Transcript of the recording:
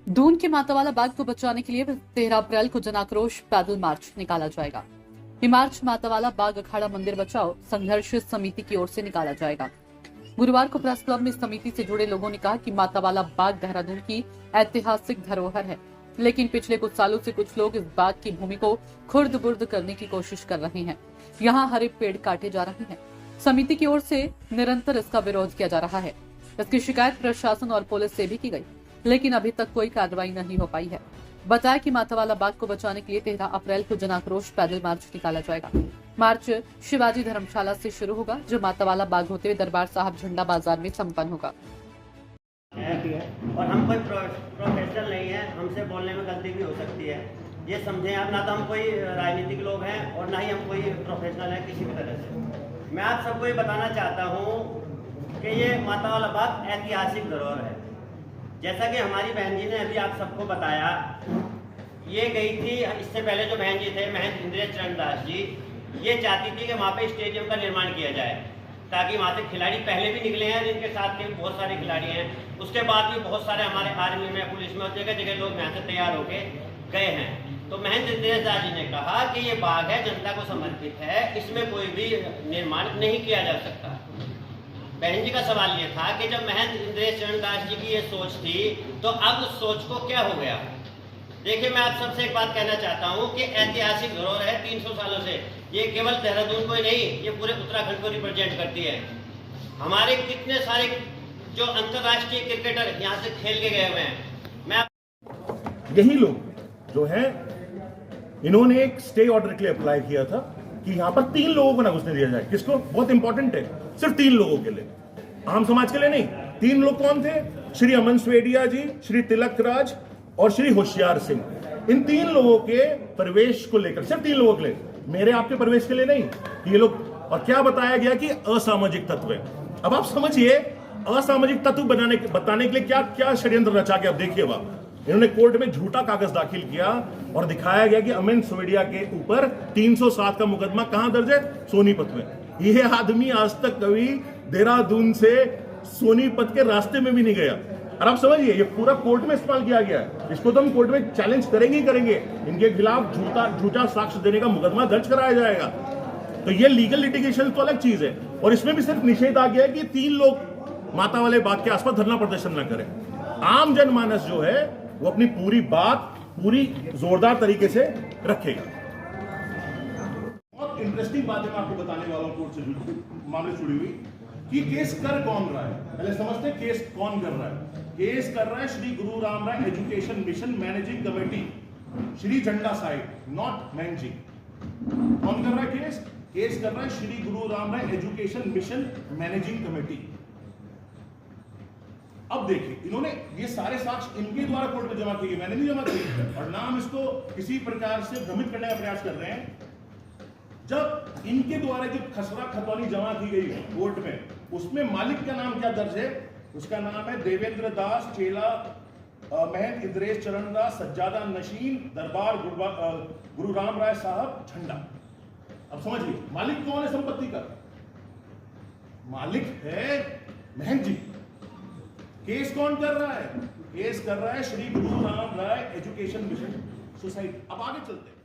दून के मातावाला बाग को बचाने के लिए 13 अप्रैल को जन आक्रोश पैदल मार्च निकाला जाएगा। ये मार्च मातावाला बाग अखाड़ा मंदिर बचाओ संघर्ष समिति की ओर से निकाला जाएगा। गुरुवार को प्रेस क्लब में इस समिति से जुड़े लोगों ने कहा कि मातावाला बाग देहरादून की ऐतिहासिक धरोहर है, लेकिन पिछले कुछ सालों से कुछ लोग इस बाग की भूमि को खुर्द बुर्द करने की कोशिश कर रहे हैं। यहाँ हरे पेड़ काटे जा रहे हैं। समिति की ओर से निरंतर इसका विरोध किया जा रहा है। इसकी शिकायत प्रशासन और पुलिस से भी की गई, लेकिन अभी तक कोई कार्रवाई नहीं हो पाई है। बताया कि मातावाला बाग को बचाने के लिए 13 अप्रैल को जन आक्रोश पैदल मार्च निकाला जाएगा। मार्च शिवाजी धर्मशाला से शुरू होगा, जो मातावाला बाग होते हुए दरबार साहब झंडा बाजार में संपन्न होगा। और हम कोई प्रोफेशनल नहीं है, हमसे बोलने में गलती भी हो सकती है, ये समझें आप। ना तो हम कोई राजनीतिक लोग हैं और ना ही हम कोई प्रोफेशनल हैं किसी भी तरह से। मैं आप सबको ये बताना चाहता हूँ कि ये मातावाला बाग ऐतिहासिक धरोहर है। जैसा कि हमारी बहन जी ने अभी आप सबको बताया, ये गई थी, इससे पहले जो बहन जी थे महंत इंद्रेश चरण दास जी, ये चाहती थी कि वहाँ पे स्टेडियम का निर्माण किया जाए, ताकि वहाँ से खिलाड़ी पहले भी निकले हैं, जिनके साथ के बहुत सारे खिलाड़ी हैं, उसके बाद भी बहुत सारे हमारे आर्मी में, पुलिस में, जगह जगह लोग यहाँ से तैयार होके गए हैं। तो महंत इंद्रेश दास जी ने कहा कि ये बाग है, जनता को समर्पित है, इसमें कोई भी निर्माण नहीं किया जा सकता। बहन जी का सवाल ये था कि जब महंत इंद्रेश चरण दास जी की ये सोच थी, तो अब उस सोच को क्या हो गया? देखिए, मैं आप सबसे एक बात कहना चाहता हूँ कि ऐतिहासिक धरोहर है 300 सालों से। ये केवल देहरादून को ही नहीं, ये पूरे उत्तराखंड को रिप्रेजेंट करती है। हमारे कितने सारे जो अंतर्राष्ट्रीय क्रिकेटर यहाँ से खेल के गए हुए हैं। यही लोग जो है, इन्होंने एक स्टे ऑर्डर के लिए अप्लाई किया था कि यहाँ पर 3 लोगों को ना घुसने दिया जाए। किसको? बहुत इंपॉर्टेंट है, सिर्फ 3 लोगों के लिए, आम समाज के लिए नहीं। 3 लोग कौन थे? श्री अमन स्वेडिया जी, श्री तिलक राज और श्री होशियार सिंह। इन 3 लोगों के प्रवेश को लेकर, सिर्फ 3 लोगों के लिए, मेरे आपके प्रवेश के लिए नहीं। ये लोग, और क्या बताया गया कि असामाजिक तत्व है। अब आप समझिए, असामाजिक तत्व बताने के लिए क्या क्या षड्यंत्र रचा के, अब देखिए वहां इन्होंने कोर्ट में झूठा कागज दाखिल किया और दिखाया गया कि अमन सोवेडिया के ऊपर 307 का मुकदमा कहां दर्ज है? सोनीपत में। ये आदमी आज तक कभी देहरादून से सोनीपत के रास्ते में भी नहीं गया। और आप समझिए, ये पूरा कोर्ट में इस्तेमाल किया गया है। इसको तो हम कोर्ट में चैलेंज करेंगे ही करेंगे। इनके खिलाफ झूठा साक्ष्य देने का मुकदमा दर्ज कराया जाएगा। तो ये लीगल लिटिगेशन तो अलग चीज है, और इसमें भी सिर्फ निषेध आ गया है कि 3 लोग मातावाले बाग के आसपास धरना प्रदर्शन न करें। आम जनमानस जो है वो अपनी पूरी बात पूरी जोरदार तरीके से रखेगा। बहुत इंटरेस्टिंग बात है मैं आपको बताने वाला हूं, कोर्ट से मामले जुड़ी हुई, कि केस कर कौन रहा है। पहले समझते हैं केस कौन कर रहा है। केस कर रहा है Shri Guru Ram Rai education mission managing committee, Shri Jhanda साइड, नॉट मैनेजिंग। कौन कर रहा है केस? केस कर रहा है Shri Guru Ram Rai education mission managing committee. अब देखिए, इन्होंने ये सारे साक्ष्य इनके द्वारा कोर्ट में जमा किए, मैंने नहीं जमा किए, और ना हम इसको किसी प्रकार से भ्रमित करने का प्रयास कर रहे हैं। जब इनके द्वारा जो खसरा खतौनी जमा की गई कोर्ट में, उसमें मालिक का नाम क्या दर्ज है? उसका नाम है देवेंद्र दास, चेला महंत इंद्रेश चरण दास, सज्जादा नशीन, दरबार गुरु राम राय साहब, झंडा। अब समझिए, मालिक कौन है संपत्ति का? मालिक है महंत जी। केस कौन कर रहा है? केस कर रहा है Shri Guru Ram Rai education mission society. अब आगे चलते हैं।